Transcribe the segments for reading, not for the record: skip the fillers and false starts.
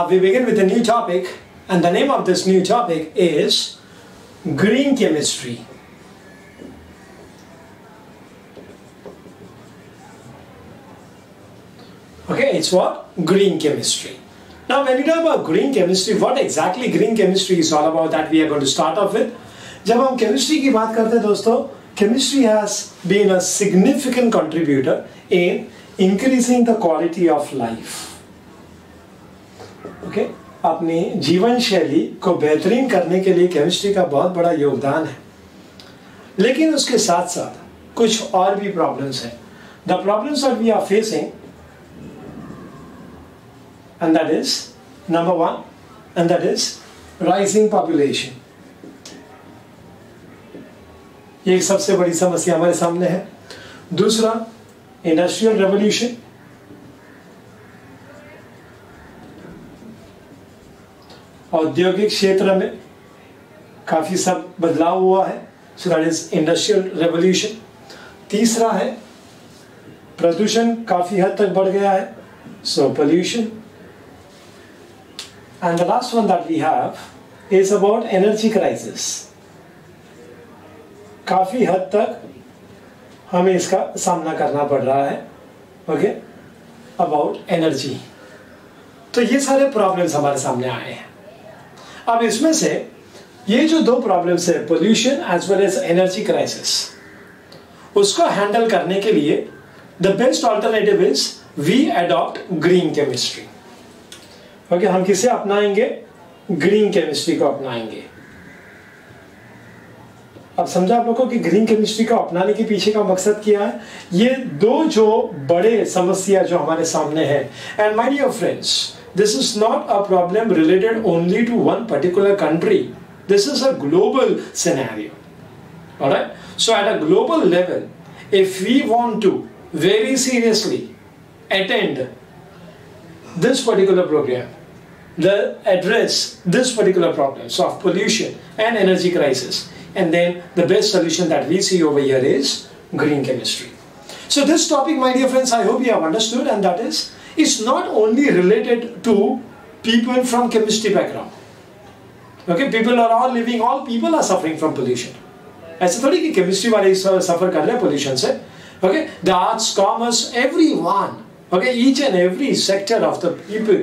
we begin with a new topic, and the name of this new topic is green chemistry. Okay, it's what? Green chemistry. Now when we talk about green chemistry, what exactly green chemistry is all about, that we are going to start off with. जब हम chemistry की बात करते हैं दोस्तों, chemistry has been a significant contributor in increasing the quality of life. Okay, अपनी जीवन शैली को बेहतरीन करने के लिए chemistry का बहुत बड़ा योगदान है. लेकिन उसके साथ साथ कुछ और भी problems हैं. The problems that we are facing, and that is number one, and that is rising population. ये सबसे बड़ी समस्या हमारे सामने है. दूसरा, इंडस्ट्रियल रेवोल्यूशन. औद्योगिक क्षेत्र में काफी सब बदलाव हुआ है, सो दैट इज इंडस्ट्रियल रेवोल्यूशन. तीसरा है प्रदूषण काफी हद तक बढ़ गया है, सो pollution. And the last one that we have is about energy crisis. काफी हद तक हमें इसका सामना करना पड़ रहा है. Okay, about energy. तो ये सारे प्रॉब्लम्स हमारे सामने आए हैं. अब इसमें से ये जो दो प्रॉब्लम्स है, pollution as well as energy crisis, उसको हैंडल करने के लिए the best alternative is we adopt green chemistry. Okay, हम किसे अपनाएंगे? ग्रीन केमिस्ट्री को अपनाएंगे. अब समझा आप लोगों को कि ग्रीन केमिस्ट्री को अपनाने के पीछे का मकसद क्या है. ये दो जो बड़े समस्या जो हमारे सामने है, and my dear friends, this is not a problem related only to one particular country. This is a global scenario. Alright, so at a global level, if we want to very seriously attend this particular program, address this particular problems of pollution and energy crisis, and then the best solution that we see over here is green chemistry. So this topic, my dear friends, I hope you have understood, and that is, it's not only related to people from chemistry background. Okay, people are all living, all people are suffering from pollution. ऐसा थोड़ी कि chemistry वाले suffer कर रहे हैं pollution से. Okay, the arts, commerce, everyone. Okay, each and every sector of the people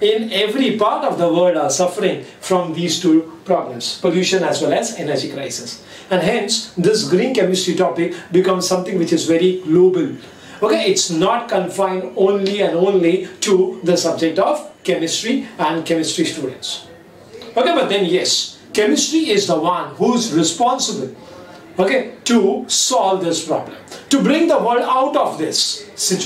in every part of the world are suffering from these two problems, pollution as well as energy crisis. And hence, this green chemistry topic becomes something which is very global. Okay, it's not confined only and only to the subject of chemistry and chemistry students. Okay, but then yes, chemistry is the one who's responsible, okay, to solve this problem, to bring the world out of this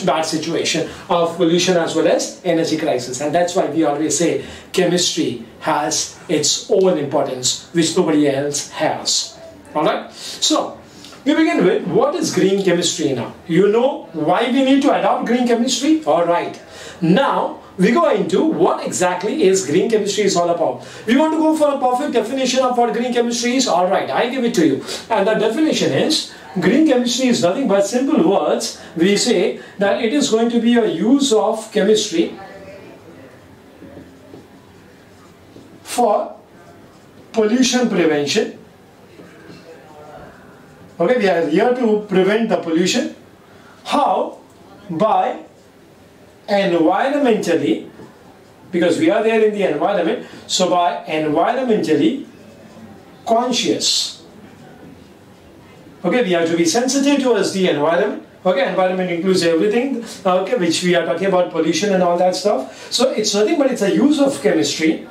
bad situation of pollution as well as energy crisis. And that's why we always say chemistry has its own importance which nobody else has. Alright, so we begin with what is green chemistry now. You know why we need to adopt green chemistry? Alright, now we go into what exactly is green chemistry is all about. We want to go for a perfect definition of what green chemistry is. Alright, I give it to you. And the definition is, green chemistry is nothing but simple words. We say that it is going to be a use of chemistry for pollution prevention. Okay, we are here to prevent the pollution. How? By environmentally, because we are there in the environment, so by environmentally conscious. Okay, we have to be sensitive towards the environment. Okay, environment includes everything, okay, which we are talking about, pollution and all that stuff. So it's nothing but it's a use of chemistry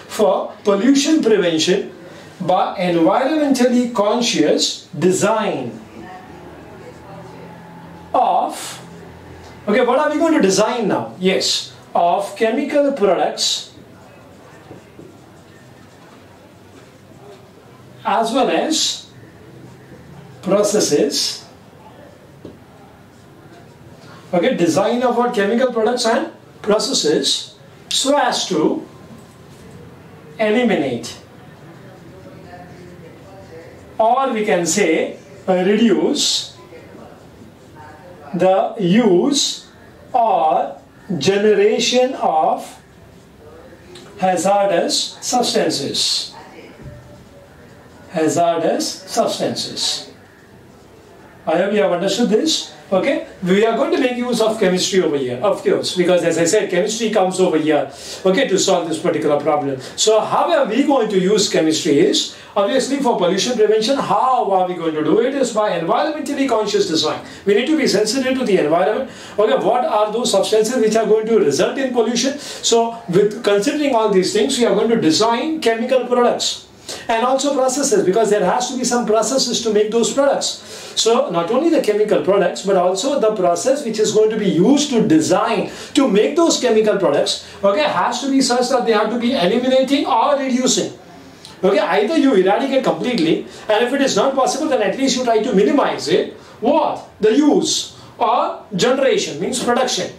for pollution prevention by environmentally conscious design of, okay, what are we going to design now? Yes, of chemical products as well as processes. Okay, design of what chemical products and processes so as to eliminate, or we can say reduce the use or generation of hazardous substances. Hazardous substances. I hope you have understood this. Okay, we are going to make use of chemistry over here, of course, because as I said, chemistry comes over here, okay, to solve this particular problem. So how are we going to use chemistry is, obviously for pollution prevention, how are we going to do it is by environmentally conscious design. We need to be sensitive to the environment. Okay, what are those substances which are going to result in pollution? So with considering all these things, we are going to design chemical products. And also processes, because there has to be some processes to make those products. So not only the chemical products, but also the process which is going to be used to design, to make those chemical products, okay, has to be such that they have to be eliminating or reducing. Okay, either you eradicate completely, and if it is not possible, then at least you try to minimize it. What? The use or generation, means production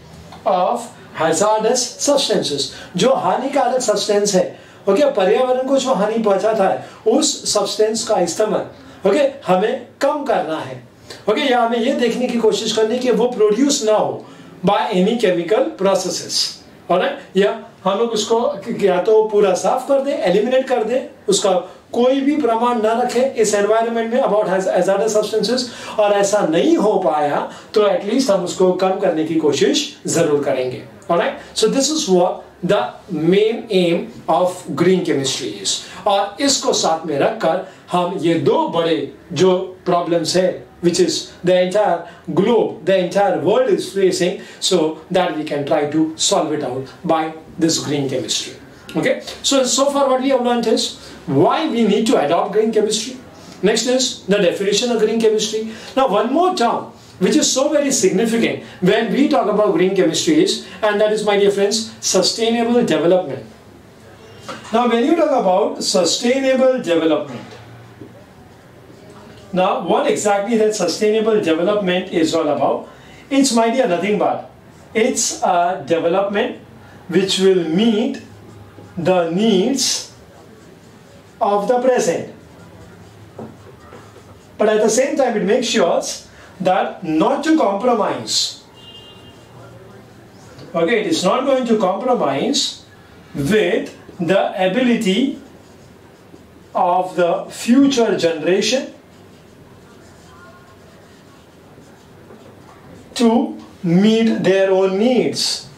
of hazardous substances. जो हानिकारक substance है, okay, पर्यावरण को जो हानि पहुंचाता है, उस सब्सटेंस का इस्तेमाल, ओके, हमें कम करना है, ओके, या हमें ये देखने की कोशिश करनी कि वो प्रोड्यूस ना हो by any chemical processes, alright, या हम लोग उसको या तो पूरा साफ कर दें, एलिमिनेट कर दें, उसका कोई भी प्रमाण ना रखें इस एनवायरनमेंट में अबाउट हैजार्डस सब्सटेंसेस, और ऐसा नहीं हो पाया तो एटलीस्ट हम उसको कम करने की कोशिश जरूर करेंगे, alright. So this is what the main aim of green chemistry is. और इसको साथ में रखकर हम ये दो बड़े जो problems है, which is the entire globe, the entire world is facing, so that we can try to solve it out by this green chemistry. Okay, so far what we have learned is why we need to adopt green chemistry. Next is the definition of green chemistry. Now one more term which is so very significant when we talk about green chemistry is, and that is, my dear friends, sustainable development. Now when you talk about sustainable development, now what exactly that sustainable development is all about? It's, my dear, nothing but it's a development which will meet the needs of the present, but at the same time it makes sure that not to compromise. Okay, it is not going to compromise with the ability of the future generation to meet their own needs.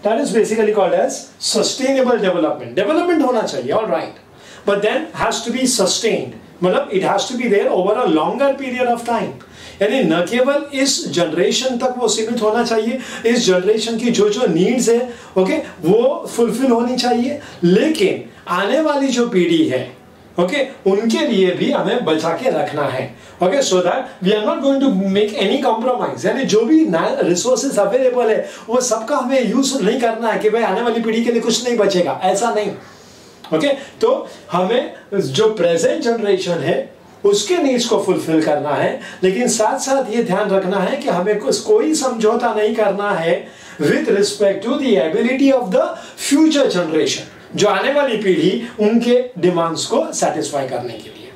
That is basically called as sustainable development. Development होना चाहिए, all right, but then has to be sustained. मतलब it has to be there over a longer period of time. यानी न केवल इस generation तक वो सीमित होना चाहिए, इस जनरेशन की जो जो नीड्स है, ओके, वो फुलफिल होनी चाहिए, लेकिन आने वाली जो पीढ़ी है, ओके, उनके लिए भी हमें बचा के रखना है, okay, so that we are not going to make any compromise. यानी जो भी रिसोर्सेज अवेलेबल है वो सबका हमें यूज नहीं करना है कि भाई आने वाली पीढ़ी के लिए कुछ नहीं बचेगा, ऐसा नहीं. ओके, तो हमें जो प्रेजेंट जनरेशन है उसके नीड्स को फुलफिल करना है, लेकिन साथ साथ ये ध्यान रखना है कि हमें कोई समझौता नहीं करना है with respect to the ability of the future generation, जो आने वाली पीढ़ी उनके डिमांड्स को सेटिस्फाई करने के लिए.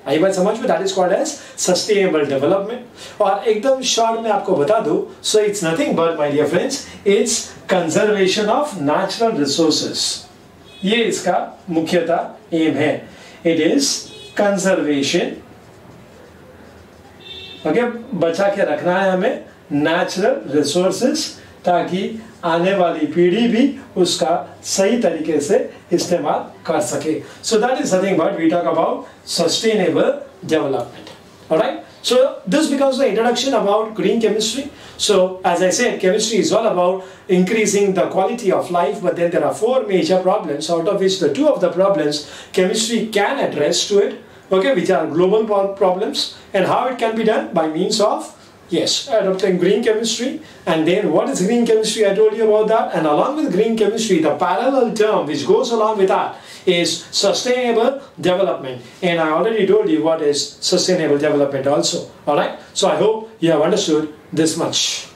आई बात समझ में? That is called as sustainable development. और एकदम शॉर्ट में आपको बता दूं, so it's nothing but my dear friends, it's conservation of natural resources. ये इसका मुख्यतः एम है. इट इज कंजर्वेशन, ओके, बचा के रखना है हमें नेचुरल रिसोर्सेस, ताकि आने वाली पीढ़ी भी उसका सही तरीके से इस्तेमाल कर सके. So that is nothing but we talk about sustainable development. Alright, so this becomes the introduction about green chemistry. So as I said, chemistry is all about increasing the quality of life, but then there are four major problems, out of which the two of the problems chemistry can address to it, okay, which are global problems, and how it can be done by means of, yes, adopting green chemistry. And then what is green chemistry? I told you about that. And along with green chemistry, the parallel term which goes along with that is sustainable development. And I already told you what is sustainable development also. Alright, so I hope you have understood this much.